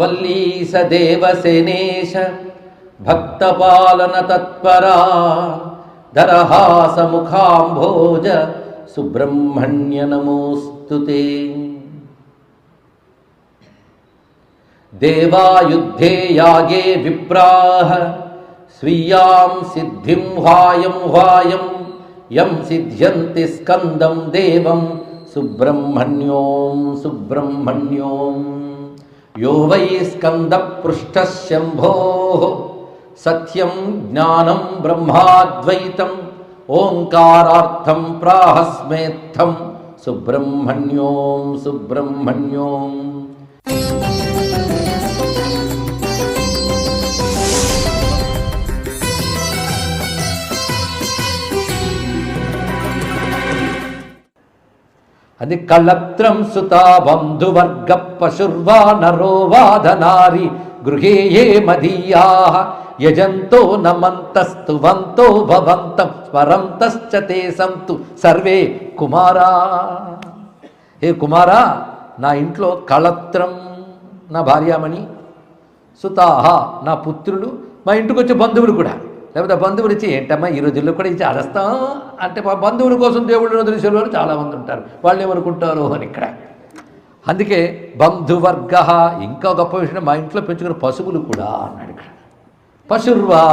వల్లీస దేవసేనేశ భక్తపాలన తత్పరా ధరహాస ముఖాంభోజ సుబ్రహ్మణ్య నమోస్తుతే. దేవాయుద్ధే యాగే విప్రాః స్వీయాం సిద్ధిం హ్వాయం హ్వాయం యం సిద్ధ్యంతి స్కందం దేవం సుబ్రహ్మణ్యోం సుబ్రహ్మణ్యోం. యో వై స్కంద పృష్ఠః శంభోః సత్యం జ్ఞానం బ్రహ్మాద్వైతం ఓంకారార్థం ప్రాహస్మేత్థం సుబ్రహ్మణ్యోం సుబ్రహ్మణ్యోం. అది కళత్రం సుతా బంధువర్గ పశుర్వా నరో వాధనారి గృహే ఏ మదీయాః యజంతో నమంతస్తువంతో భవంతం స్మరంతశ్చ తే సంతు సర్వే కుమారా. హే కుమారా, నా ఇంట్లో కళత్రం నా భార్యామణి, సుతాహ నా పుత్రులు, మా ఇంటికి వచ్చే బంధువులు కూడా. లేకపోతే బంధువులు ఇచ్చి ఏంటమ్మా ఈ రోజుల్లో కూడా ఇచ్చి అరస్తాం అంటే మా బంధువుల కోసం దేవుళ్ళు వదిలేసే వాళ్ళు చాలామంది ఉంటారు, వాళ్ళు ఏమనుకుంటారు అని ఇక్కడ. అందుకే బంధువర్గ. ఇంకా గొప్ప విషయం, మా ఇంట్లో పెంచుకున్న పశువులు కూడా అన్నాడు ఇక్కడ. పశుర్వా,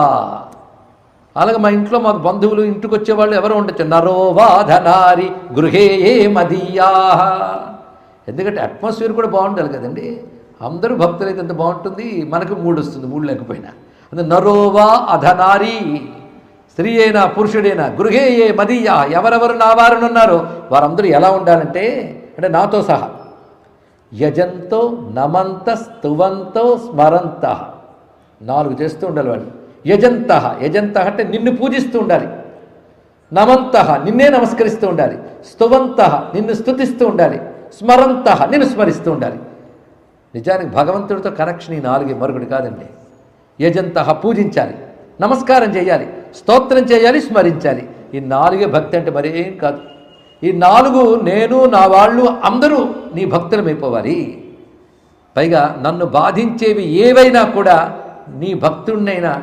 అలాగే మా ఇంట్లో మాకు బంధువులు ఇంటికి వచ్చేవాళ్ళు ఎవరు ఉండొచ్చు. నరోవాధనారి గృహే ఏ మదీయాః. ఎందుకంటే అట్మాస్ఫియర్ కూడా బాగుండాలి కదండి. అందరూ భక్తులైతే ఎంత బాగుంటుంది, మనకు మూడు వస్తుంది, మూడు లేకపోయినా. అంటే నరోవా అధనారి, స్త్రీ అయినా పురుషుడైనా, గృహే ఏ మదీయా, ఎవరెవరు నా వారునున్నారో వారందరూ ఎలా ఉండాలంటే అంటే నాతో సహా యజంతో నమంత స్తువంతో స్మరంత, 4 చేస్తూ ఉండాలి వాళ్ళు. యజంత, యజంత అంటే నిన్ను పూజిస్తూ ఉండాలి. నమంత నిన్నే నమస్కరిస్తూ ఉండాలి. స్తువంత నిన్ను స్తుతిస్తూ ఉండాలి. స్మరంత నిన్ను స్మరిస్తూ ఉండాలి. నిజానికి భగవంతుడితో కనెక్షన్ ఈ 4 మరొకటి కాదండి. యజంత పూజించాలి, నమస్కారం చేయాలి, స్తోత్రం చేయాలి, స్మరించాలి. ఈ 4 భక్తి అంటే మరేం కాదు. ఈ 4 నేను నా వాళ్ళు అందరూ నీ భక్తులమైపోవాలి. పైగా నన్ను బాధించేవి ఏవైనా కూడా నీ భక్తుడినైనా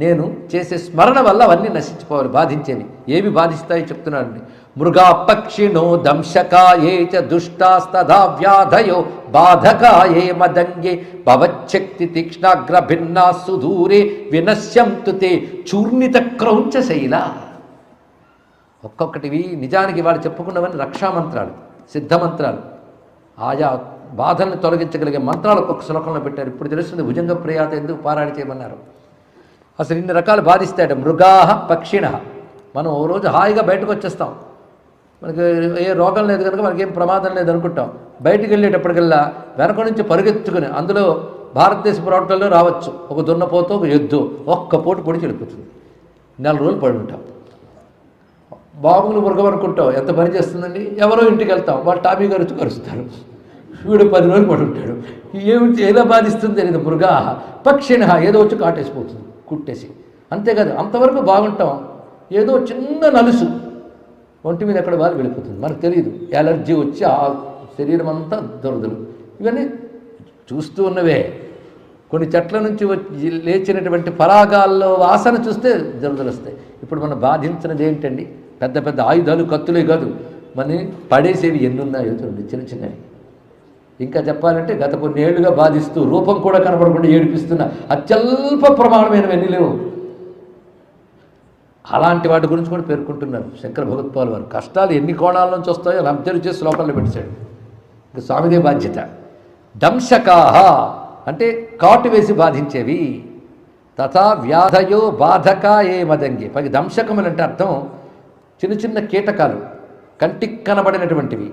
నేను చేసే స్మరణ వల్ల అవన్నీ నశించిపోవాలి. బాధించేవి ఏవి బాధిస్తాయో చెప్తున్నానండి. మృగా పక్షిణో దంశకాయే చ దుష్టాస్తదా వ్యాధయో బాధకాయే మదంగే భవచ్చక్తి తీక్ష్ణాగ్ర భిన్నా సుదూరే వినశ్యంతు తే చూర్ణిత క్రౌంచ శైల. ఒక్కొక్కటివి నిజానికి వాళ్ళు చెప్పుకున్నవన్నీ రక్షామంత్రాలు, సిద్ధమంత్రాలు, ఆయా బాధల్ని తొలగించగలిగే మంత్రాలు ఒక్కొక్క శ్లోకంలో పెట్టారు. ఇప్పుడు తెలుస్తుంది భుజంగ ప్రియాత ఎందుకు పారాయణ చేయమన్నారు. అసలు ఇన్ని రకాలు బాధిస్తాడు. మృగాహ పక్షిణ. మనం ఓ రోజు హాయిగా బయటకు వచ్చేస్తాం, మనకి ఏ రోగం లేదు కనుక మనకేం ప్రమాదం లేదు అనుకుంటాం. బయటికి వెళ్ళేటప్పటికల్లా వెనక నుంచి పరుగెత్తుకుని, అందులో భారతదేశ ప్రోటల్లో రావచ్చు ఒక దున్నపోతో ఒక ఎద్దు, ఒక్క పోటు పొడిచి వెళ్ళిపోతుంది. 4 రోజులు పడి ఉంటాం. బాబులు మృగం అనుకుంటాం, ఎంత పని చేస్తుందండి. ఎవరో ఇంటికి వెళ్తాం, వాళ్ళు టామీ గారు వచ్చి కరుస్తారు, వీడు 10 రోజులు పడి ఉంటాడు. ఏమిటి ఎలా బాధిస్తుంది అనేది. మృగా పక్షిణ ఏదో వచ్చి కాటేసిపోతుంది, కుట్టేసి. అంతేకాదు అంతవరకు బాగుంటాం, ఏదో చిన్న నలుసు ఒంటి మీద ఎక్కడ వాళ్ళు వెళ్ళిపోతుంది, మనకు తెలియదు. ఎలర్జీ వచ్చి ఆ శరీరం అంతా దురదలు. ఇవన్నీ చూస్తూ ఉన్నవే. కొన్ని చెట్ల నుంచి వచ్చి లేచినటువంటి పరాగాల్లో వాసన చూస్తే దురదలు వస్తాయి. ఇప్పుడు మనం బాధించినది ఏంటండి? పెద్ద పెద్ద ఆయుధాలు, కత్తులే కాదు, మన పడేసేవి ఎన్ని ఉన్నాయో చూడండి, చిన్న చిన్నవి. ఇంకా చెప్పాలంటే గత కొన్ని ఏళ్లుగా బాధిస్తూ రూపం కూడా కనబడకుండా ఏడిపిస్తున్న అత్యల్ప ప్రమాణమైనవి ఎన్ని లేవు. అలాంటి వాటి గురించి కూడా పేర్కొంటున్నారు శంకర భగవత్పాల్ వారు. కష్టాలు ఎన్ని కోణాల నుంచి వస్తాయో అబ్జర్వ్ చేసి లోపల పెట్టాడు. ఇంకా స్వామిదే బాధ్యత. దంశకాహ అంటే కాటు వేసి బాధించేవి. తథా వ్యాధయో బాధకా ఏ మదంగి. పైకి దంశకములు అంటే అర్థం చిన్న చిన్న కీటకాలు, కంటికి కనబడినటువంటివి.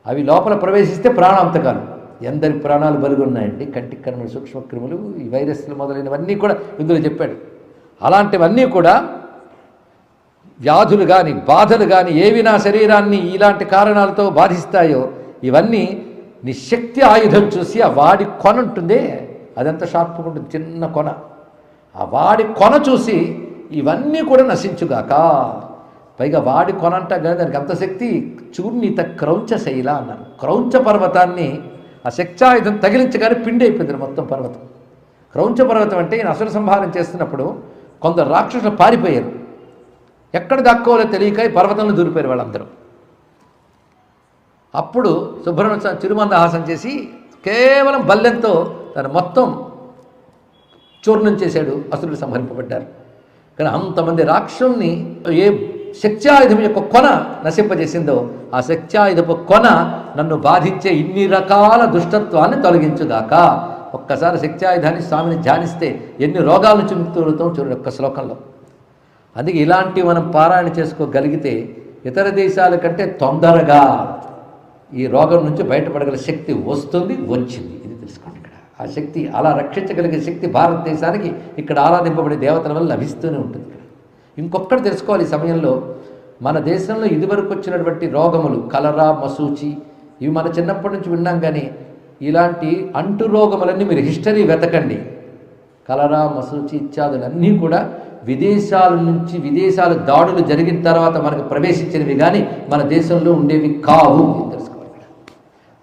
అవి లోపల ప్రవేశిస్తే ప్రాణాంతకాలు. ఎందరి ప్రాణాలు బలుగున్నాయండి కంటికి కనబడిన సూక్ష్మక్రిములు, ఈ వైరస్లు మొదలైనవన్నీ కూడా ఇందులో చెప్పాడు. అలాంటివన్నీ కూడా వ్యాధులు కానీ బాధలు కానీ ఏవి నా శరీరాన్ని ఇలాంటి కారణాలతో బాధిస్తాయో ఇవన్నీ నిశక్తి ఆయుధం చూసి ఆ వాడి కొన ఉంటుందే, అదంతా షార్ప్గా ఉంటుంది, చిన్న కొన. ఆ వాడి కొన చూసి ఇవన్నీ కూడా నశించుగాక. పైగా వాడి కొన అంట కానీ దానికి అంత శక్తి. చూర్ణిత క్రౌంచ శైల అన్నారు. క్రౌంచ పర్వతాన్ని ఆ శక్త్యాయుధం తగిలించగానే పిండి అయిపోయింది మొత్తం పర్వతం. క్రౌంచ పర్వతం అంటే ఈయన అసుర సంహారం చేస్తున్నప్పుడు కొందరు రాక్షసులు పారిపోయారు. ఎక్కడ దాక్కోవాలో తెలియక ఈ పర్వతంలో దూరిపోయారు వాళ్ళందరూ. అప్పుడు సుబ్రహ్మణ్య చిరుమందహాసం చేసి కేవలం బల్లెంతో తను మొత్తం చూర్ణం చేశాడు. అసురులు సంహరింపబడ్డారు. కానీ అంతమంది రాక్షసుల్ని ఏ శక్త్యాయుధం యొక్క కొన నశింపజేసిందో ఆ శక్త్యాయుధపు కొన నన్ను బాధించే ఇన్ని రకాల దుష్టత్వాన్ని తొలగించుగాక. ఒక్కసారి శక్త్యాయుధాన్ని స్వామిని ధ్యానిస్తే ఎన్ని రోగాల నుంచి ముక్తులవుతాం చూడండి ఒక్క శ్లోకంలో. అందుకే ఇలాంటివి మనం పారాయణ చేసుకోగలిగితే ఇతర దేశాల కంటే తొందరగా ఈ రోగం నుంచి బయటపడగల శక్తి వస్తుంది, వచ్చింది. ఇది తెలుసుకోండి. ఇక్కడ ఆ శక్తి అలా రక్షించగలిగే శక్తి భారతదేశానికి ఇక్కడ ఆరాధింపబడే దేవతల వల్ల లభిస్తూనే ఉంటుంది. ఇక్కడ ఇంకొకటి తెలుసుకోవాలి. ఈ సమయంలో మన దేశంలో ఇదివరకు వచ్చినటువంటి రోగములు కలరా, మసూచి ఇవి మన చిన్నప్పటి నుంచి విన్నాం. కానీ ఇలాంటి అంటు రోగములన్నీ మీరు హిస్టరీ వెతకండి. కలరా, మసూచి ఇత్యాదులన్నీ కూడా విదేశాల దాడులు జరిగిన తర్వాత మనకు ప్రవేశించినవి కానీ మన దేశంలో ఉండేవి కావు. తెలుసుకోవాలి.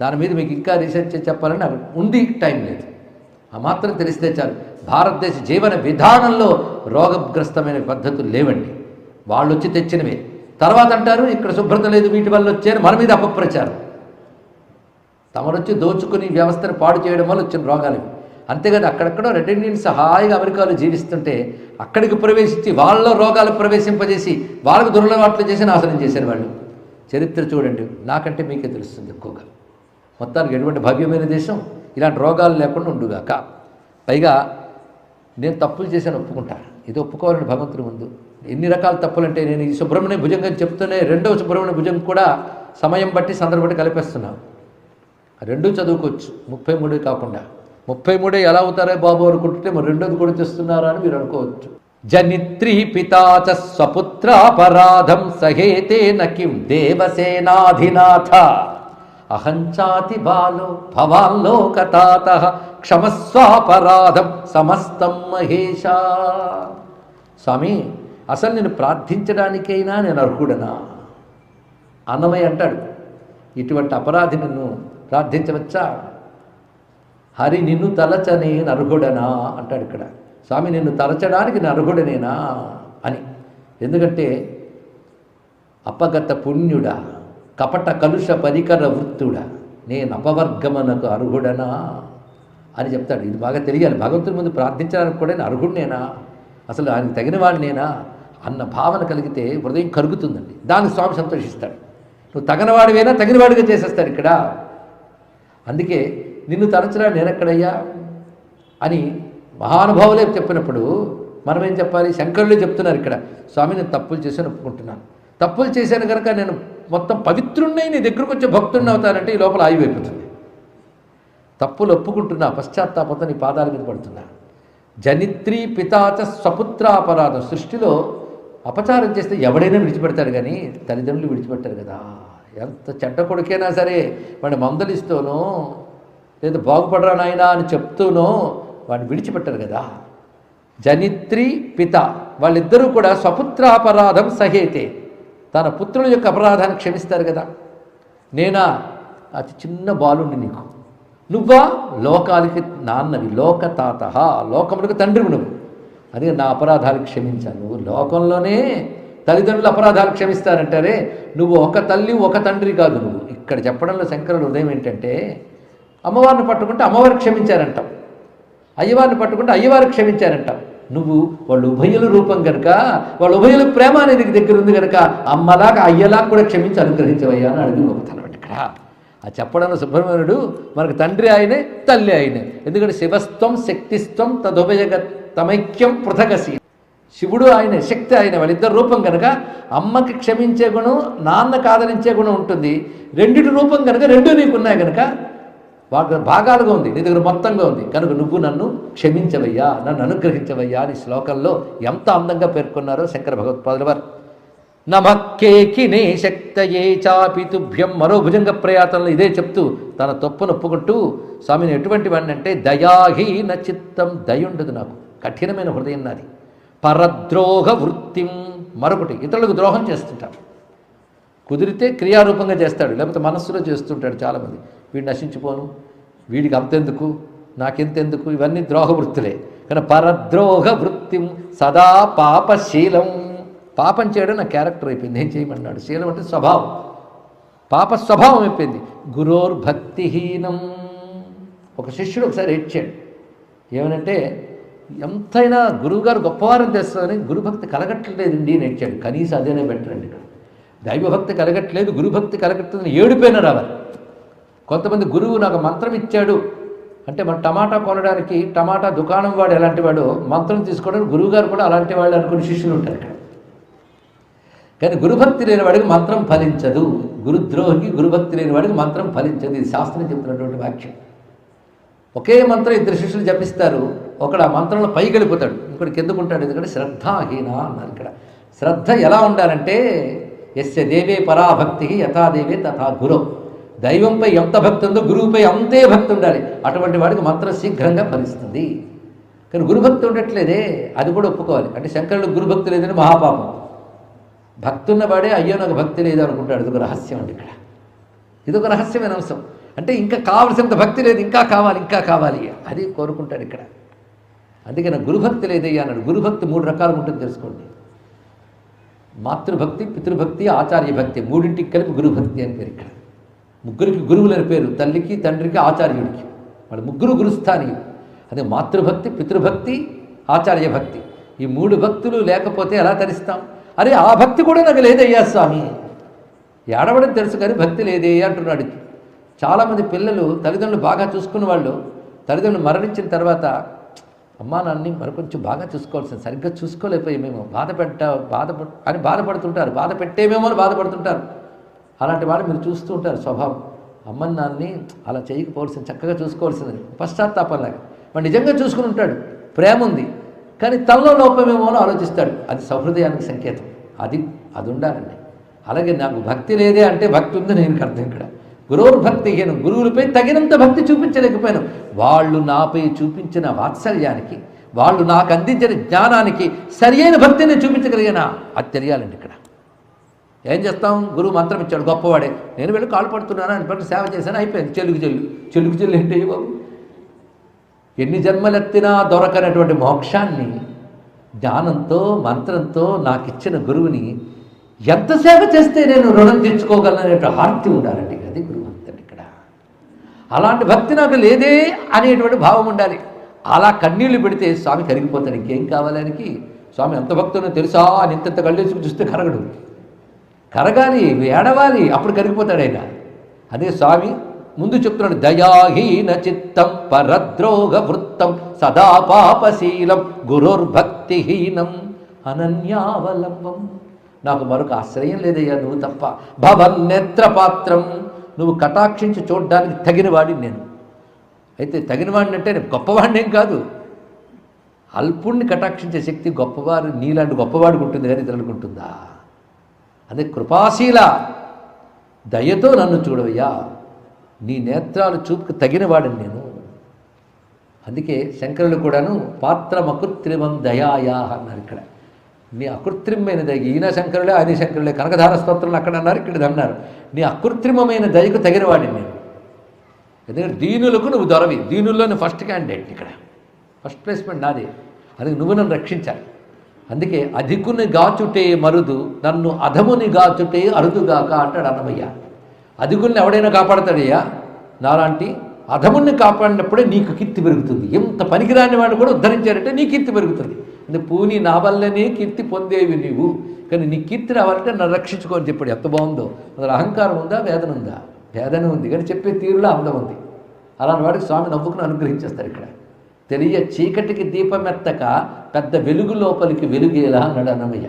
దాని మీద మీకు ఇంకా రీసెర్చ్ చెప్పాలని నాకు ఉంది, టైం లేదు. ఆ మాత్రం తెలిస్తే చాలు. భారతదేశ జీవన విధానంలో రోగగ్రస్తమైన పద్ధతులు లేవండి. వాళ్ళు వచ్చి తెచ్చినవే. తర్వాత అంటారు ఇక్కడ శుభ్రత లేదు, వీటి వల్ల వచ్చారు, మన మీద అపప్రచారం. తమరొచ్చి దోచుకుని వ్యవస్థను పాడు చేయడం వల్ల వచ్చిన రోగాలు. అంతేకాదు అక్కడెక్కడో రెడ్ ఇండియన్స్ హాయిగా అమెరికాలో జీవిస్తుంటే అక్కడికి ప్రవేశించి వాళ్ళ రోగాలు ప్రవేశింపజేసి వాళ్ళకు దురలవాట్లు చేసి నాశనం చేశారు వాళ్ళు. చరిత్ర చూడండి, నాకంటే మీకే తెలుస్తుంది ఎక్కువగా. మొత్తానికి ఎటువంటి భవ్యమైన దేశం, ఇలాంటి రోగాలు లేకుండా ఉండుగాక. పైగా నేను తప్పులు చేశాను ఒప్పుకుంటా. ఇది ఒప్పుకోవాలని భగవంతుడి ముందు. ఎన్ని రకాల తప్పులు అంటే నేను ఈ సుబ్రహ్మణ్య భుజంగా చెప్తూనే రెండవ సుబ్రహ్మణ్య భుజం కూడా సమయం బట్టి సందర్భం బట్టి కలిపేస్తున్నాను. రెండూ చదువుకోవచ్చు, 33 కాకుండా. 33 ఎలా అవుతారో బాబు అనుకుంటుంటే మరి రెండోది కూడా తెస్తున్నారా అని మీరు అనుకోవచ్చు. జనిత్రీ పితాచ స్వపుత్రాపరాధం సహేతే నకిం దేవసేనాధినాథ అహంచాతి బాలో భవాల్లోకతాత క్షమస్వాపరాధం సమస్తం మహేష. స్వామి, అసలు నేను ప్రార్థించడానికైనా నేను అర్హుడనా? అన్నమయ్య అంటాడు, ఇటువంటి అపరాధి నిన్ను ప్రార్థించవచ్చా? హరి నిన్ను తలచనే నర్హుడనా అంటాడు ఇక్కడ. స్వామి నిన్ను తలచడానికి నర్హుడనేనా అని. ఎందుకంటే అపగత పుణ్యుడా, కపట కలుష పరికర వృత్తుడా, నేను అపవర్గమనకు అర్హుడనా అని చెప్తాడు. ఇది బాగా తెలియాలి. భగవంతుని ముందు ప్రార్థించడానికి కూడా నేను అర్హుడినేనా, అసలు ఆయన తగిన వాడినేనా అన్న భావన కలిగితే హృదయం కరుగుతుందండి. దానికి స్వామి సంతోషిస్తాడు. నువ్వు తగినవాడివైనా తగినవాడిగా చేసేస్తాడు ఇక్కడ. అందుకే నిన్ను తలచరా నేనెక్కడయ్యా అని మహానుభావులే చెప్పినప్పుడు మనం ఏం చెప్పాలి? శంకరులే చెప్తున్నారు ఇక్కడ, స్వామి నేను తప్పులు చేశాను ఒప్పుకుంటున్నాను. తప్పులు చేశాను కనుక నేను మొత్తం పవిత్రుణ్ణి నీ దగ్గరకు వచ్చే భక్తుడిని అవుతానంటే ఈ లోపల ఆయువైపోతుంది. తప్పులు ఒప్పుకుంటున్నా, పశ్చాత్తాపంతో నీ పాదాల మీద పడుతున్నా. జనిత్రీ పితాచ స్వపుత్రాపరాధం. సృష్టిలో అపచారం చేస్తే ఎవడైనా విడిచిపెడతాడు కానీ తల్లిదండ్రులు విడిచిపెట్టారు కదా. ఎంత చెడ్డ కొడుకైనా సరే వాడిని మందలిస్తూనో లేదా బాగుపడరా నాయనా అని చెప్తూనో వాడిని విడిచిపెట్టారు కదా. జనిత్రి పిత వాళ్ళిద్దరూ కూడా స్వపుత్రాపరాధం సహేతే, తన పుత్రుల యొక్క అపరాధాన్ని క్షమిస్తారు కదా. నేనా అతి చిన్న బాలుండి నీకు, నువ్వా లోకాలకి నాన్నవి, లోకతాత, లోకములకు తండ్రివి నువ్వు. అది నా అపరాధాలు క్షమించాను. నువ్వు లోకంలోనే తల్లిదండ్రుల అపరాధాలు క్షమిస్తారంటారే, నువ్వు ఒక తల్లి ఒక తండ్రి కాదు. నువ్వు ఇక్కడ చెప్పడంలో శంకరుల హృదయం ఏంటంటే, అమ్మవారిని పట్టుకుంటే అమ్మవారికి క్షమించారంటాం, అయ్యవారిని పట్టుకుంటే అయ్యవారికి క్షమించారంటాం. నువ్వు వాళ్ళు ఉభయుల రూపం కనుక, వాళ్ళ ఉభయుల ప్రేమ అనేది దగ్గర ఉంది కనుక అమ్మలాగా అయ్యలాగా కూడా క్షమించి అనుగ్రహించవయ్యా అని అడిగి గొప్పతనం ఇక్కడ. ఆ చెప్పడంలో సుబ్రహ్మణ్యుడు మనకు తండ్రి ఆయనే, తల్లి ఆయనే. ఎందుకంటే శివస్త్వం శక్తిస్త్వం తదుభయగ తమైక్యం పృథగసి. శివుడు ఆయనే, శక్తి ఆయన, వాళ్ళిద్దరు రూపం కనుక అమ్మకి క్షమించే గుణం, నాన్నకు ఆదరించే గుణం ఉంటుంది. రెండిటి రూపం కనుక రెండు నీకున్నాయి కనుక వాటి భాగాలుగా ఉంది, నీ దగ్గర మొత్తంగా ఉంది కనుక నువ్వు నన్ను క్షమించవయ్యా, నన్ను అనుగ్రహించవయ్యా అని శ్లోకంలో ఎంత అందంగా పేర్కొన్నారో శంకర భగవత్పాదుల వారు. నమక్కేకినే శక్తయే చాపి తుభ్యం. మరో భుజంగ ప్రయాతంలో ఇదే చెప్తూ తన తప్పును ఒప్పుకుంటూ, స్వామిని ఎటువంటి వాడిని అంటే దయాహీన చిత్తం, దయ ఉండదు నాకు, కఠినమైన హృదయం నాది. పరద్రోహ వృత్తిం, మరొకటి ఇతరులకు ద్రోహం చేస్తుంటాడు. కుదిరితే క్రియారూపంగా చేస్తాడు, లేకపోతే మనస్సులో చేస్తుంటాడు చాలామంది. వీడు నశించిపోను, వీడికి అంతెందుకు, నాకెంతెందుకు, ఇవన్నీ ద్రోహ వృత్తులే. కానీ పరద్రోహ వృత్తి సదా పాపశీలం, పాపం చేయడం నా క్యారెక్టర్ అయిపోయింది, ఏం చేయమన్నాడు. శీలం అంటే స్వభావం, పాప స్వభావం అయిపోయింది. గురోర్భక్తిహీనం. ఒక శిష్యుడు ఒకసారి ఏడ్చాడు, ఏమనంటే ఎంతైనా గురువుగారు గొప్పవారని తెలుస్తుందని గురుభక్తి కలగట్లేదండి అని ఏడ్చాడు. కనీసం అదేనే బెటర్ అండి. ఇక్కడ దైవభక్తి కలగట్లేదు, గురుభక్తి కలగట్లేదు, ఏడుపైన రావాలి. కొంతమంది గురువు నాకు మంత్రం ఇచ్చాడు అంటే, మన టమాటా కొనడానికి టమాటా దుకాణం వాడు ఎలాంటి వాడు, మంత్రం తీసుకోవడానికి గురువుగారు కూడా అలాంటి వాళ్ళు అనుకుని శిష్యులు ఉంటారు ఇక్కడ. కానీ గురుభక్తి లేని వాడికి మంత్రం ఫలించదు, గురుద్రోహికి గురుభక్తి లేని వాడికి మంత్రం ఫలించదు. ఇది శాస్త్రం చెప్తున్నటువంటి వాక్యం. ఒకే మంత్రం ఇద్దరు శిష్యులు జపిస్తారు, ఒకడు ఆ మంత్రంలో పైకి వెళ్ళిపోతాడు, ఇంకోటి కిందకుంటాడు. ఎందుకంటే శ్రద్ధాహీన అన్నారు ఇక్కడ. శ్రద్ధ ఎలా ఉండాలంటే యస్య దేవే పరాభక్తి యథాదేవే తథా గురు. దైవంపై ఎంత భక్తి ఉందో గురువుపై అంతే భక్తి ఉండాలి. అటువంటి వాడికి మంత్రం శీఘ్రంగా ఫలిస్తుంది. కానీ గురుభక్తి ఉండట్లేదే, అది కూడా ఒప్పుకోవాలి. అంటే శంకరుడు గురుభక్తి లేదని మహాపాపం. భక్తి ఉన్నవాడే అయ్యో నాకు భక్తి లేదు అనుకుంటాడు. ఇదొక రహస్యం అండి ఇక్కడ. ఇదొక రహస్యమైన అంశం. అంటే ఇంకా కావలసినంత భక్తి లేదు, ఇంకా కావాలి, ఇంకా కావాలి, అది కోరుకుంటాడు ఇక్కడ. అందుకే నాకు గురుభక్తి లేదయ్యా అన్నాడు. గురుభక్తి 3 రకాలుగా ఉంటుంది తెలుసుకోండి. మాతృభక్తి, పితృభక్తి, ఆచార్య భక్తి, మూడింటికి కలిపి గురుభక్తి అని పేరు ఇక్కడ. ముగ్గురికి గురువులని పేరు, తల్లికి, తండ్రికి, ఆచార్యుడికి. వాళ్ళు ముగ్గురు గురుస్థానీయులు. అదే మాతృభక్తి, పితృభక్తి, ఆచార్య భక్తి. ఈ 3 భక్తులు లేకపోతే ఎలా తరిస్తాం? అరే ఆ భక్తి కూడా నాకు లేదయ్యా స్వామి, ఏడవడం తెలుసు కానీ భక్తి లేదే అంటున్నాడు. చాలామంది పిల్లలు తల్లిదండ్రులు బాగా చూసుకున్న వాళ్ళు తల్లిదండ్రులు మరణించిన తర్వాత అమ్మా నాన్ని మరికొంచెం బాగా చూసుకోవాల్సింది, సరిగ్గా చూసుకోలేకపోయి మేము అని బాధపడుతుంటారు. బాధ పెట్టేమేమో అని బాధపడుతుంటారు. అలాంటి వాళ్ళు మీరు చూస్తూ ఉంటారు స్వభావం. అమ్మని నాన్ని అలా చేయకపోవాల్సింది, చక్కగా చూసుకోవాల్సిందని పశ్చాత్తాపంలాగా. వాడు నిజంగా చూసుకుని ఉంటాడు, ప్రేమ ఉంది, కానీ తనలో లోపమేమో అని ఆలోచిస్తాడు. అది సహృదయానికి సంకేతం. అది ఉండాలండి. అలాగే నాకు భక్తి లేదే అంటే భక్తి ఉంది నేను అర్థం ఇక్కడ. గురోర్భక్తి హీనం, గురువులపై తగినంత భక్తి చూపించలేకపోయాను. వాళ్ళు నాపై చూపించిన వాత్సల్యానికి, వాళ్ళు నాకు అందించిన జ్ఞానానికి సరి అయిన భక్తిని చూపించగలిగానా, అది తెలియాలండి ఇక్కడ. ఏం చేస్తాం? గురువు మంత్రం ఇచ్చాడు, గొప్పవాడే, నేను వెళ్ళి కాలు పడుతున్నాను అని పట్టు సేవ చేశాను, అయిపోయింది. చెలుగు చెల్లు ఏంటి బాబు? ఎన్ని జన్మలెత్తినా దొరకనటువంటి మోక్షాన్ని జ్ఞానంతో మంత్రంతో నాకు ఇచ్చిన గురువుని ఎంత సేవ చేస్తే నేను రుణం తెచ్చుకోగలనే ఆర్తి ఉండాలండి. అది గురువు అంతండి ఇక్కడ. అలాంటి భక్తి నాకు లేదే అనేటువంటి భావం ఉండాలి. అలా కన్నీళ్లు పెడితే స్వామి కరిగిపోతాడు. ఇంకేం కావాలానికి? స్వామి ఎంత భక్తునో తెలుసా అని ఇంత కళ్ళేసుకు చూస్తే కరగడు. కరగాలి, ఏడవాలి, అప్పుడు కరిగిపోతాడు ఆయన. అదే స్వామి ముందు చెప్తున్నాడు, దయాహీన చిత్తం పరద్రోగ వృత్తం సదా పాపశీలం గురోర్భక్తిహీనం అనన్యావలంబం. నాకు మరొక ఆశ్రయం లేదయ్యా నువ్వు తప్ప. భవన్నేత్రపాత్రం, నువ్వు కటాక్షించి చూడడానికి తగినవాడిని నేను. అయితే తగినవాడిని అంటే నేను గొప్పవాడిని ఏం కాదు. అల్పుణ్ణి కటాక్షించే శక్తి గొప్పవారు నీలాంటి గొప్పవాడికి ఉంటుంది, కానీ ఇతరులకు ఉంటుందా? అదే కృపాశీల, దయతో నన్ను చూడవయ్యా, నీ నేత్రాలు చూపుకు తగినవాడిని నేను. అందుకే శంకరులు కూడాను పాత్రమకృత్రిమం దయాయా అన్నారు ఇక్కడ. నీ అకృత్రిమమైన దయ, ఈయన శంకరులే ఆయన శంకరులే, కనకధార స్తోత్రంలో అక్కడ అన్నారు, ఇక్కడ అన్నారు. నీ అకృత్రిమమైన దయకు తగినవాడిని నేను. ఎందుకంటే దీనులకు నువ్వు దొరవి, దీనుల్లోని ఫస్ట్ క్యాండిడేట్ ఇక్కడ, ఫస్ట్ ప్లేస్మెంట్ నాదే. అందుకే నువ్వు నన్ను రక్షించాలి. అందుకే అధికుని గాచుటే మరుదు, నన్ను అధముని గాచుటే అరుదుగాక అంటాడు అన్నమయ్య. అధికుల్ని ఎవడైనా కాపాడతాడయ్యా, నాలాంటి అధముని కాపాడినప్పుడే నీకు కీర్తి పెరుగుతుంది. ఎంత పనికిరాని వాడు కూడా ఉద్ధరించారంటే నీ కీర్తి పెరుగుతుంది. అంటే పూని నా వల్లనే కీర్తి పొందేవి నీవు, కానీ నీ కీర్తి రావాలంటే నన్ను రక్షించుకోని చెప్పాడు. ఎంత బాగుందో. అందులో అహంకారం ఉందా, వేదన ఉందా? వేదన ఉంది, కానీ చెప్పే తీరులో అందం ఉంది. అలాంటి వాడికి స్వామి నవ్వుకుని అనుగ్రహించేస్తారు ఇక్కడ. తెలియ చీకటికి దీపమెత్తక పెద్ద వెలుగు లోపలికి వెలుగేలా అన్నాడు అన్నమయ్య.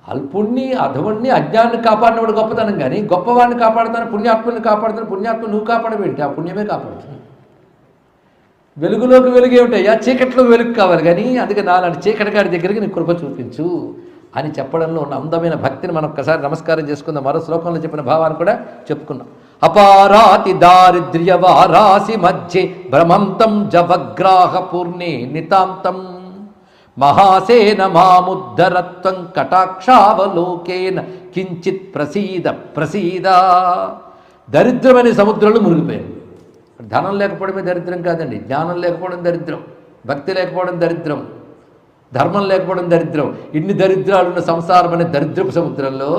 అల్పుణ్ణి అధవుణ్ణి అజ్ఞాన్ని కాపాడినవాడు గొప్పతనం, కానీ గొప్పవాడిని కాపాడుతాను, పుణ్యాత్ముని కాపాడుతాను. పుణ్యాత్మ నువ్వు కాపాడబేంటి? ఆ పుణ్యమే కాపాడుతుంది. వెలుగులోకి వెలుగేమిటయ్యా, చీకట్లోకి వెలుగు కావాలి, కానీ అందుకే నాలాంటి చీకటిగాడి దగ్గరికి నీ కృప చూపించు అని చెప్పడంలో ఉన్న అందమైన భక్తిని మనం ఒక్కసారి నమస్కారం చేసుకుందాం. మరో శ్లోకంలో చెప్పిన భావాన్ని కూడా చెప్పుకున్నాం. అపారాతి దారిద్ర్య వారాసి మధ్యే భ్రమంతం జవగ్రాహ పూర్ణే నితాంతం మహాసేన మాముద్ధరత్వం కటాక్షావలోకేన కించిత్ ప్రసీద. దరిద్రమైన సముద్రంలో మునిగిపోయాను. ధనం లేకపోవడమే దరిద్రం కాదండి, జ్ఞానం లేకపోవడం దరిద్రం, భక్తి లేకపోవడం దరిద్రం, ధర్మం లేకపోవడం దరిద్రం. ఇన్ని దరిద్రాలున్న సంసారం అనే దరిద్రపు సముద్రంలో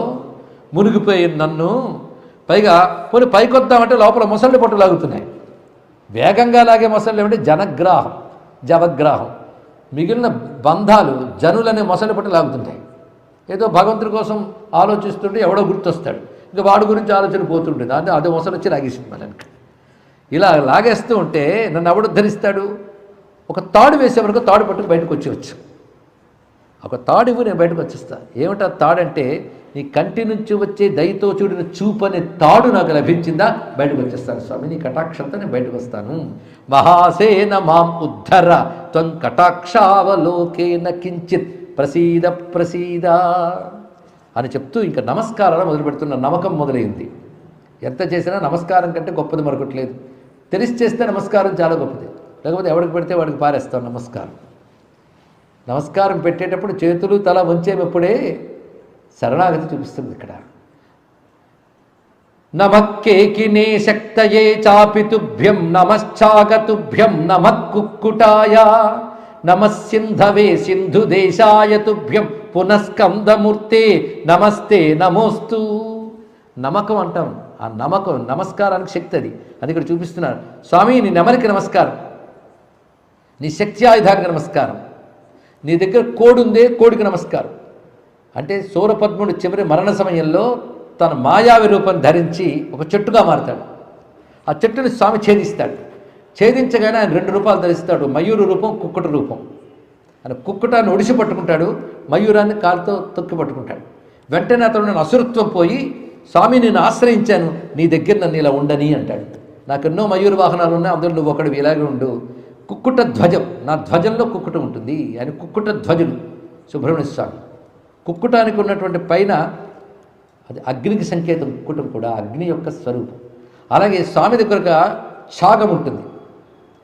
మునిగిపోయిన నన్ను పైగా పోనీ పైకొద్దామంటే లోపల మొసళ్ళు పట్టు లాగుతున్నాయి. వేగంగా లాగే మొసళ్ళు ఏమంటే జనగ్రాహం, జవగ్రాహం. మిగిలిన బంధాలు జనులనే మొసళ్ళు పట్టు లాగుతుంటాయి. ఏదో భగవంతుడి కోసం ఆలోచిస్తుంటే ఎవడో గుర్తొస్తాడు, ఇంకా వాడి గురించి ఆలోచన పోతుంటుంది, అదే మొసలు వచ్చి లాగేసింది మనకి. ఇలా లాగేస్తూ ఉంటే నన్ను ఎవడు ధరిస్తాడు? ఒక తాడు వేసే వరకు తాడు పట్టుకు బయటకు వచ్చేవచ్చు. ఒక తాడు ఇవ్వు, నేను బయటకు వచ్చేస్తా. ఏమిటా తాడంటే నీ కంటి నుంచి వచ్చే దయతో చూడిన చూపు అనే తాడు నాకు లభించిందా, బయటకు వచ్చేస్తాను స్వామి, నీ కటాక్షంతో నేను బయటకు వస్తాను. మహాసేన మాం ఉద్ధర త్వం కటాక్షావలోకేన కించిత్ ప్రసీద ప్రసీద అని చెప్తూ ఇంకా నమస్కారాలు మొదలు పెడుతున్న నమ్మకం మొదలైంది. ఎంత చేసినా నమస్కారం కంటే గొప్పది మరొకట్లేదు. తెలిసి చేస్తే నమస్కారం చాలా గొప్పది, లేకపోతే ఎవరికి పెడితే వాడికి పారేస్తాం నమస్కారం. నమస్కారం పెట్టేటప్పుడు చేతులు తల వంచేటప్పుడే శరణాగతి చూపిస్తుంది ఇక్కడ. నమక్కేకినే శక్తయే చాపితుభ్యం నమశ్చాగతుభ్యం నమః కుక్కుటాయ నమస్సింధవే సింధు దేశాయ తుభ్యం పునఃస్కందమూర్తే నమస్తే నమోస్తు. నమ్మకం అంటాం, ఆ నమ్మకం నమస్కారానికి శక్తి అది. అది ఇక్కడ చూపిస్తున్నారు. స్వామి నీ నెమలికి నమస్కారం, నీ శక్తి ఆయుధానికి నమస్కారం, నీ దగ్గర కోడి ఉందే కోడికి నమస్కారం. అంటే సూరపద్ముడు చివరి మరణ సమయంలో తన మాయావి రూపం ధరించి ఒక చెట్టుగా మారుతాడు. ఆ చెట్టుని స్వామి ఛేదిస్తాడు. ఛేదించగానే ఆయన 2 రూపాలు ధరిస్తాడు, మయూరు రూపం, కుక్కుట రూపం. ఆయన కుక్కుటాన్ని ఒడిసి పట్టుకుంటాడు, మయూరాన్ని కాలుతో తొక్కి పట్టుకుంటాడు. వెంటనే అతను నేను అసురత్వం పోయి, స్వామి నేను ఆశ్రయించాను, నీ దగ్గర నన్ను ఇలా ఉండని అంటాడు. నాకు ఎన్నో మయూర వాహనాలు ఉన్నాయి, అందులో నువ్వు ఒకడు ఇలాగే ఉండు. కుక్కుట ధ్వజం, నా ధ్వజంలో కుక్కుట ఉంటుంది. ఆయన కుక్కుట ధ్వజుడు సుబ్రహ్మణ్య స్వామి. కుక్కుటానికి ఉన్నటువంటి పైన అది అగ్నికి సంకేతం, కుక్కుటం కూడా అగ్ని యొక్క స్వరూపం. అలాగే స్వామి దగ్గరగా ఛాగం ఉంటుంది,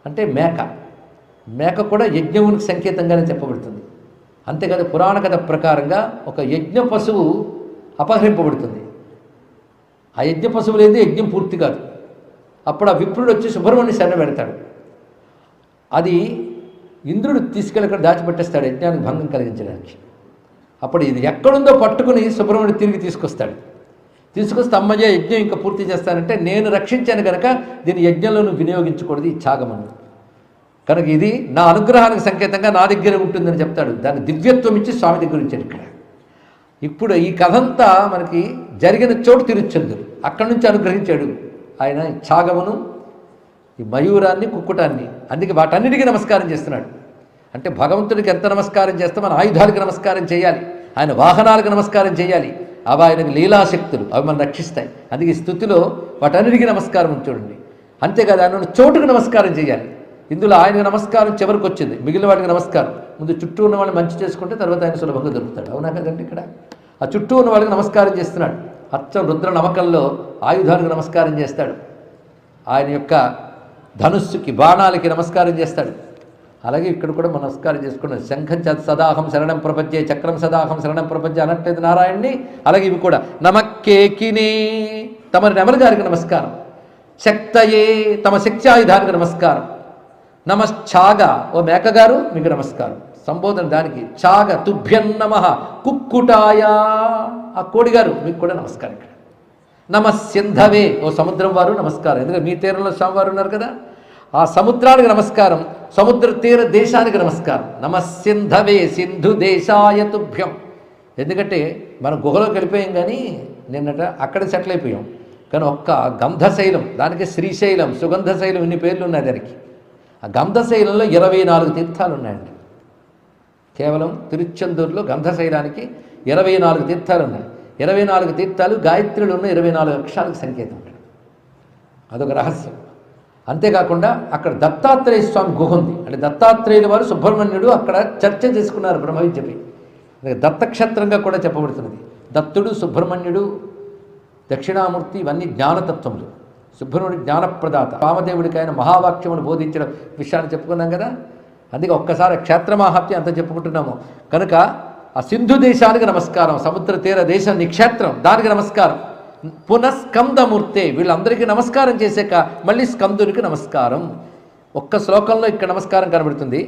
అంటే మేక. మేక కూడా యజ్ఞమునికి సంకేతంగానే చెప్పబడుతుంది. అంతేకాదు పురాణ కథ ప్రకారంగా ఒక యజ్ఞ పశువు అపహరింపబడుతుంది. ఆ యజ్ఞ పశువు లేదు, యజ్ఞం పూర్తి కాదు. అప్పుడు ఆ విప్రుడు వచ్చి సుబ్రహ్మణ్య శరణ పెడతాడు. అది ఇంద్రుడు తీసుకెళ్ళి అక్కడ దాచిపెట్టేస్తాడు యజ్ఞానికి భంగం కలిగించడానికి. అప్పుడు ఇది ఎక్కడుందో పట్టుకుని సుబ్రహ్మణ్యుడు తిరిగి తీసుకొస్తాడు. తీసుకొస్తే అమ్మయ్య యజ్ఞం ఇంకా పూర్తి చేస్తానంటే, నేను రక్షించాను కనుక దీన్ని యజ్ఞంలో నువ్వు వినియోగించకూడదు, ఈ ఛాగమను కనుక ఇది నా అనుగ్రహానికి సంకేతంగా నా దగ్గర ఉంటుందని చెప్తాడు. దాన్ని దివ్యత్వం ఇచ్చి స్వామి దగ్గర ఉంచాడు ఇక్కడ. ఇప్పుడు ఈ కథంతా మనకి జరిగిన చోటు తిరుచెందూరు, అక్కడి నుంచి అనుగ్రహించాడు ఆయన ఛాగమును, ఈ మయూరాన్ని, కుక్కుటాన్ని. అందుకే వాటన్నిటికీ నమస్కారం చేస్తున్నాడు. అంటే భగవంతుడికి ఎంత నమస్కారం చేస్తే మన ఆయుధాలకు నమస్కారం చేయాలి, ఆయన వాహనాలకు నమస్కారం చేయాలి. అవి ఆయనకు లీలాశక్తులు, అవి మనం రక్షిస్తాయి. అందుకే ఈ స్థుతిలో వాటన్నిటికీ నమస్కారం చూడండి. అంతేకాదు ఆయన చోటుకు నమస్కారం చేయాలి. ఇందులో ఆయనకు నమస్కారం చివరికి వచ్చింది, మిగిలిన వాటికి నమస్కారం. ముందు చుట్టూ ఉన్న వాళ్ళని మంచి చేసుకుంటే తర్వాత ఆయన సులభంగా దొరుకుతాడు. అవునా కదండి? ఇక్కడ ఆ చుట్టూ ఉన్న వాళ్ళకి నమస్కారం చేస్తున్నాడు. అచ్చం రుద్ర నమ్మకంలో ఆయుధాలకు నమస్కారం చేస్తాడు, ఆయన యొక్క ధనుస్సుకి, బాణాలకి నమస్కారం చేస్తాడు. అలాగే ఇక్కడ కూడా నమస్కారం చేసుకున్నాడు. శంఖం సదాహం శరణం ప్రపంచే, చక్రం సదాహం శరణం ప్రపంచే అనట్లేదు నారాయణ్ణి. అలాగే ఇవి కూడా నమక్కేకినే, తమ నెమలి గారికి నమస్కారం. శక్తయే, తమ శక్తి ఆయుధానికి నమస్కారం. నమశ్చాగ, ఓ మేకగారు మీకు నమస్కారం, సంబోధన దానికి. చాగ తుభ్యం నమః కుక్కుటాయ, ఆ కోడిగారు మీకు కూడా నమస్కారం. ఇక్కడ నమస్సింధవే, ఓ సముద్రం వారు నమస్కారం. ఎందుకంటే మీ తీరంలో స్వామివారు ఉన్నారు కదా, ఆ సముద్రానికి నమస్కారం. సముద్ర తీర దేశానికి నమస్కారం. నమస్సింధవే సింధు దేశాయ తుభ్యం. ఎందుకంటే మనం గుహలోకి వెళ్ళిపోయాం, కానీ నిన్నట అక్కడ సెటిల్ అయిపోయాం. కానీ ఒక్క గంధశైలం, దానికి శ్రీశైలం, సుగంధశైలం, ఇన్ని పేర్లు ఉన్నాయి దానికి. ఆ గంధశైలంలో 24 తీర్థాలు ఉన్నాయండి. కేవలం తిరుచెందూరులో గంధశైలానికి 24 తీర్థాలు ఉన్నాయి. 24 తీర్థాలు గాయత్రిలో ఉన్న 24 అక్షరాలకు సంకేతం. అదొక రహస్యం. అంతేకాకుండా అక్కడ దత్తాత్రేయ స్వామి గుహ ఉంది. అంటే దత్తాత్రేయుల వారు సుబ్రహ్మణ్యుడు అక్కడ చర్చ చేసుకున్నారు బ్రహ్మ విద్యపై. దత్తక్షేత్రంగా కూడా చెప్పబడుతున్నది. దత్తుడు, సుబ్రహ్మణ్యుడు, దక్షిణామూర్తి, ఇవన్నీ జ్ఞానతత్వములు. సుబ్రహ్మణ్యుడు జ్ఞానప్రదాత, వామదేవుడికి ఆయన మహావాక్యమును బోధించడం విషయాన్ని చెప్పుకున్నాం కదా. అందుకే ఒక్కసారి క్షేత్రమాహాత్మ్యం అంతా చెప్పుకుంటున్నాము. కనుక ఆ సింధు దేశానికి నమస్కారం, సముద్ర తీర దేశం నిక్షేత్రం, దానికి నమస్కారం. పునఃస్కందమూర్తే, వీళ్ళందరికీ నమస్కారం చేశాక మళ్ళీ స్కందునికి నమస్కారం. ఒక్క శ్లోకంలో ఇక్కడ నమస్కారం కనబడుతుంది,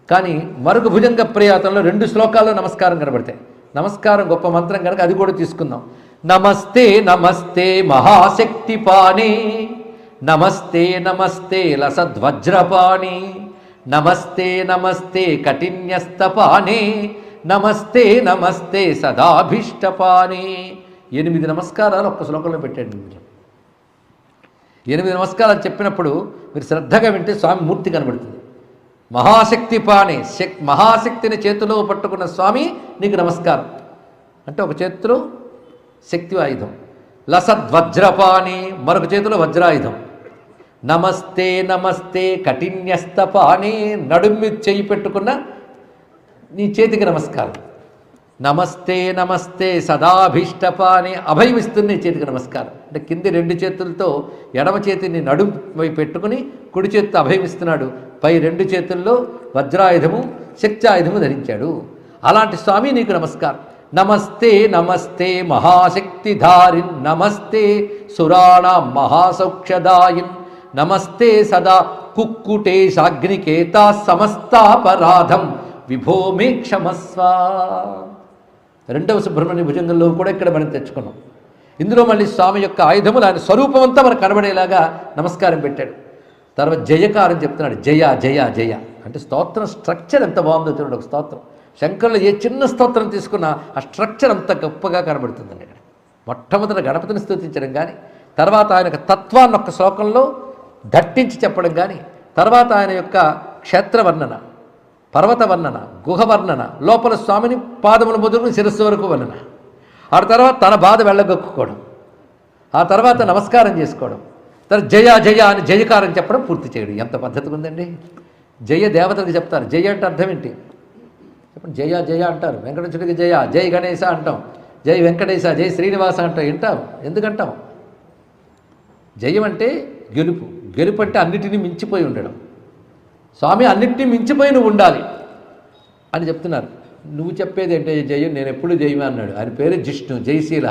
కానీ మరుగు భుజంగ ప్రయాతంలో 2 శ్లోకాల్లో నమస్కారం కనబడతాయి. నమస్కారం గొప్ప మంత్రం కనుక అది కూడా తీసుకుందాం. నమస్తే నమస్తే మహాశక్తిపాణి, నమస్తే నమస్తే లసద్వజ్రపాణి, నమస్తే నమస్తే కఠిన్యస్తపాణి, నమస్తే నమస్తే సదాభీష్టపాణి. 8 నమస్కారాలు ఒక్క శ్లోకంలో పెట్టాడు. 8 నమస్కారాలు చెప్పినప్పుడు మీరు శ్రద్ధగా వింటే స్వామి మూర్తి కనబడుతుంది. మహాశక్తిపాణి, మహాశక్తిని చేతిలో పట్టుకున్న స్వామి నీకు నమస్కారం అంటే ఒక చేతిలో శక్తి ఆయుధం, లసద్వజ్రపాణి మరొక చేతిలో వజ్రాయుధం, నమస్తే నమస్తే కఠిన్యస్తపాణి నడుమి చేయి పెట్టుకున్న నీ చేతికి నమస్కారం, నమస్తే నమస్తే సదాభీష్టపాని అభయమిస్తున్న నీ చేతికి నమస్కారం. అంటే కింది 2 చేతులతో ఎడమ చేతిని నడుము పెట్టుకుని కుడి చేతితో అభయమిస్తున్నాడు, పై 2 చేతుల్లో వజ్రాయుధము శక్త్యాయుధము ధరించాడు. అలాంటి స్వామి నీకు నమస్కారం. నమస్తే నమస్తే మహాశక్తిధారిన్, నమస్తే సురాణ మహాసౌఖ్యదాయిన్, నమస్తే సదా కుక్కుటేశాగ్నికేత సమస్తాపరాధం విభో మే క్షమస్వ. 2వ సుబ్రహ్మణ్య భుజంగంలో కూడా ఇక్కడ మనం తెచ్చుకున్నాం. ఇందులో మళ్ళీ స్వామి యొక్క ఆయుధములు ఆయన స్వరూపం అంతా మనకు కనబడేలాగా నమస్కారం పెట్టాడు. తర్వాత జయకారం చెప్తున్నాడు. జయ జయ జయ అంటే స్తోత్రం స్ట్రక్చర్ ఎంత బాగుందో చూడండి. ఒక స్తోత్రం శంకరులు ఏ చిన్న స్తోత్రం తీసుకున్నా ఆ స్ట్రక్చర్ అంత గొప్పగా కనబడుతుందండి. ఇక్కడ మొట్టమొదటి గణపతిని స్తుతించడం కానీ, తర్వాత ఆయన యొక్క తత్వాన్ని ఒక్క శ్లోకంలో దట్టించి చెప్పడం కానీ, తర్వాత ఆయన యొక్క క్షేత్ర వర్ణన, పర్వత వర్ణన, గుహ వర్ణన, లోపల స్వామిని పాదముల మొదలుకుని శిరస్సు వరకు వర్ణన, ఆ తర్వాత తన బాధ వెళ్ళగొక్కుకోవడం, ఆ తర్వాత నమస్కారం చేసుకోవడం, తర్వాత జయ జయ అని జయకారం చెప్పడం పూర్తి చేయడం. ఎంత పద్ధతిగా ఉందండి. జయ దేవతలకు చెప్తారు. జయ అంటే అర్థం ఏంటి చెప్పండి. జయ జయ అంటారు. వెంకటేశ్వరుడికి జయ, జై గణేశ అంటాం, జై వెంకటేశ, జై శ్రీనివాస అంటాం. వింటాం ఎందుకంటాం? జయం అంటే గెలుపు, గెలుపు అంటే అన్నిటినీ మించిపోయి ఉండడం. స్వామి అన్నిటినీ మించిపోయి నువ్వు ఉండాలి అని చెప్తున్నారు. నువ్వు చెప్పేది ఏంటంటే జయం, నేను ఎప్పుడు జయమే అన్నాడు. ఆయన పేరు జిష్ణు, జయశీల.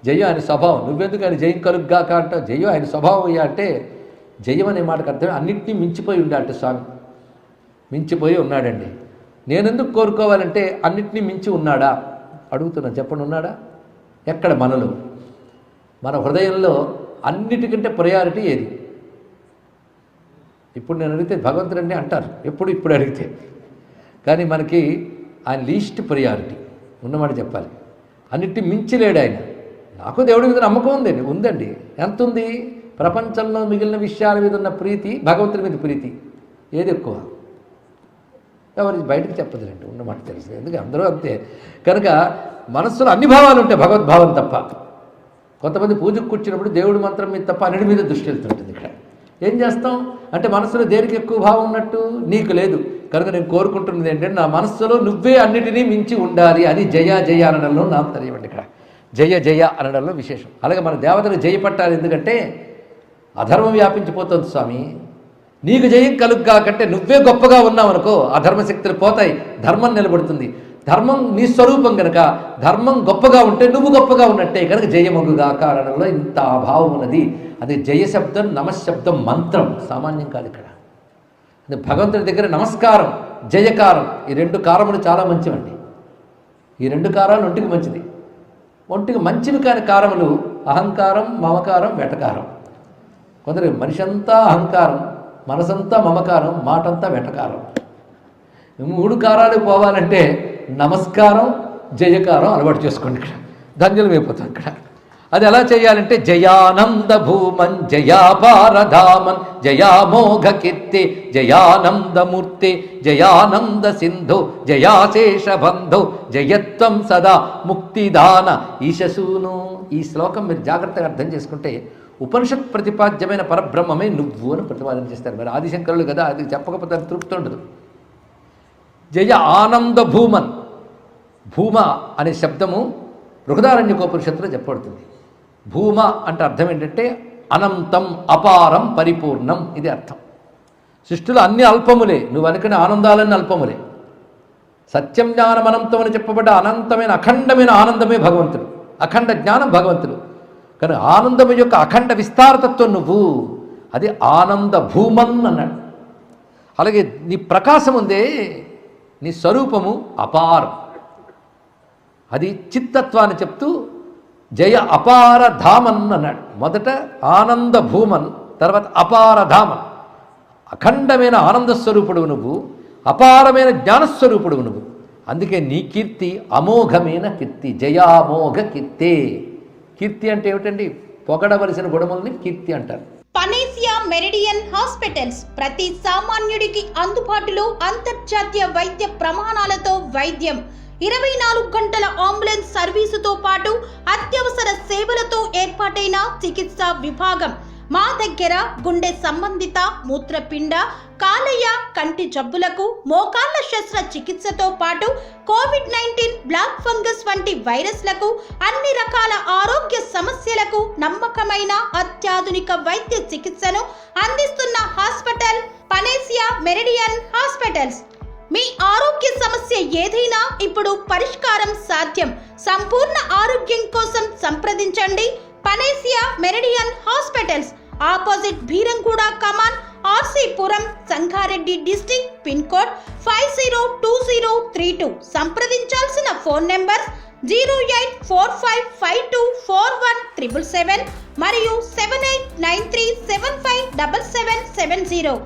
జయం ఆయన స్వభావం. నువ్వెందుకు ఆయన జయం కలుగ్గాక అంటావు? జయం ఆయన స్వభావం అయ్యా అంటే జయం అనే మాటకు అర్థమే అన్నిటినీ మించిపోయి ఉండాలంటే స్వామి మించిపోయి ఉన్నాడండి. నేనెందుకు కోరుకోవాలంటే అన్నిటినీ మించి ఉన్నాడా అడుగుతున్నా. చెప్పండి, ఉన్నాడా? ఎక్కడ? మనలో, మన హృదయంలో అన్నిటికంటే ప్రయారిటీ ఏది? ఇప్పుడు నేను అడిగితే భగవంతుడు అండి అంటారు, ఇప్పుడు అడిగితే. కానీ మనకి ఆయన లీస్ట్ ప్రయారిటీ ఉన్నమాట చెప్పాలి. అన్నిటి మించిలేడు ఆయన. నాకు దేవుడి మీద నమ్మకం ఉందండి. ఎంత ఉంది? ప్రపంచంలో మిగిలిన విషయాల మీద ఉన్న ప్రీతి, భగవంతుడి మీద ప్రీతి ఏది ఎక్కువ? ఎవరి బయటకు చెప్పదులేండి, ఉన్నమాట తెలుసు. ఎందుకంటే అందరూ అంతే. కనుక మనస్సులో అన్ని భావాలు ఉంటాయి, భగవద్భావం తప్ప. కొంతమంది పూజకు కూర్చున్నప్పుడు దేవుడి మంత్రం మీద తప్ప అన్నిటి మీద దృష్టి వెళ్తుంటుంది. ఇక్కడ ఏం చేస్తాం అంటే మనసులో దేనికి ఎక్కువ భావం ఉన్నట్టు? నీకు లేదు. కనుక నేను కోరుకుంటున్నది ఏంటంటే నా మనస్సులో నువ్వే అన్నిటినీ మించి ఉండాలి. అది జయ జయ అనడంలో నాకు తెలియండి. ఇక్కడ జయ జయ అనడంలో విశేషం. అలాగే మన దేవతలకు జయ పట్టాలి. ఎందుకంటే అధర్మం వ్యాపించిపోతుంది స్వామి. నీకు జయం కలుగ్గా కంటే నువ్వే గొప్పగా ఉన్నావు అనుకో, అధర్మశక్తులు పోతాయి, ధర్మం నిలబడుతుంది. ధర్మం నీ స్వరూపం కనుక ధర్మం గొప్పగా ఉంటే నువ్వు గొప్పగా ఉన్నట్టే. కనుక జయమగుగా కారణంలో ఇంత అభావం ఉన్నది. అది జయశబ్దం, నమశబ్దం మంత్రం సామాన్యం కాదు. ఇక్కడ భగవంతుడి దగ్గర నమస్కారం, జయకారం, ఈ 2 కారములు చాలా మంచివండి. ఈ 2 కారాలు ఒంటికి మంచిది. ఒంటికి మంచివి కాని కారములు అహంకారం, మమకారం, వెటకారం. కొందరు మనిషి అంతా అహంకారం, మనసంతా మమకారం, మాటంతా వెటకారం. 3 కారాలు పోవాలంటే నమస్కారం, జయకారం అలవాటు చేసుకోండి. ఇక్కడ ధన్యులం అయిపోతాం. ఇక్కడ అది ఎలా చేయాలంటే జయానంద భూమన్, జయాపారధామన్, జయామోఘ కీర్తి, జయానందమూర్తి, జయానంద సింధు, జయాశేషబంధు, జయత్వం సదా ముక్తిదాన ఈశసూను. ఈ శ్లోకం మీరు జాగ్రత్తగా అర్థం చేసుకుంటే ఉపనిషత్ ప్రతిపాద్యమైన పరబ్రహ్మమే నువ్వు అని ప్రతిపాదన చేస్తారు. మరి ఆదిశంకరులు కదా, అది చెప్పకపోతే తృప్తి ఉండదు. జయ ఆనంద భూమన్, భూమ అనే శబ్దము బృహదారణ్యకోపనిషత్తులో చెప్పబడుతుంది. భూమ అంటే అర్థం ఏంటంటే అనంతం, అపారం, పరిపూర్ణం. ఇది అర్థం. సృష్టిలో అన్ని అల్పములే, నువ్వు అనుకునే ఆనందాలన్నీ అల్పములే. సత్యం జ్ఞానం అనంతం అని చెప్పబడ్డ అనంతమైన అఖండమైన ఆనందమే భగవంతుడు. అఖండ జ్ఞానం భగవంతుడు. కానీ ఆనందము యొక్క అఖండ విస్తారతత్వం నువ్వు, అది ఆనంద భూమన్ అన్నాడు. అలాగే నీ ప్రకాశం ఉందే, నీ స్వరూపము అపారం, అది చిత్తత్వాన్ని చెప్తూ జయ అపార ధామన్ అన్నాడు. మొదట ఆనంద భూమన్, తర్వాత అపార ధామన్. అఖండమైన ఆనంద స్వరూపుడువు నువ్వు, అపారమైన జ్ఞానస్వరూపుడువు నువ్వు. అందుకే నీ కీర్తి అమోఘమైన కీర్తి, జయామోఘ కీర్తే. కీర్తి అంటే ఏమిటండి? పొగడవలసిన గుణముల్ని కీర్తి అంటారు. పనేసియా మెరిడియన్ హాస్పిటల్స్ ప్రతి సామాన్యుడికి అందుబాటులో అంతర్జాతీయ వైద్య ప్రమాణాలతో వైద్యం, 24 గంటల అంబులెన్స్ సర్వీసుతో పాటు అత్యవసర సేవలతో ఏర్పాటైన చికిత్సా విభాగం. మా దగ్గర గుండె సంబంధిత, మూత్రపిండ, కాలేయ, కంటి జబ్బులకు, మోకాళ్ల శస్త్ర చికిత్సతో పాటు కోవిడ్-19, బ్లాక్ ఫంగస్ వంటి వైరస్లకు, అన్ని రకాల ఆరోగ్య సమస్యలకు నమ్మకమైన అత్యాధునిక వైద్య చికిత్సను అందిస్తున్న హాస్పిటల్ పనేసియా మెరిడియన్ హాస్పిటల్స్. మీ ఆరోగ్య సమస్య ఏదైనా ఇప్పుడు పరిష్కారం సాధ్యం. సంపూర్ణ ఆరోగ్యం కోసం సంప్రదించండి panacea meridian hospitals, opposite Bheeramguda కమాన్, RC Puram, Sangareddy district, pin code 502032. సంప్రదించాల్సిన ఫోన్ నెంబర్ 0845524177 మరియు 7893757770.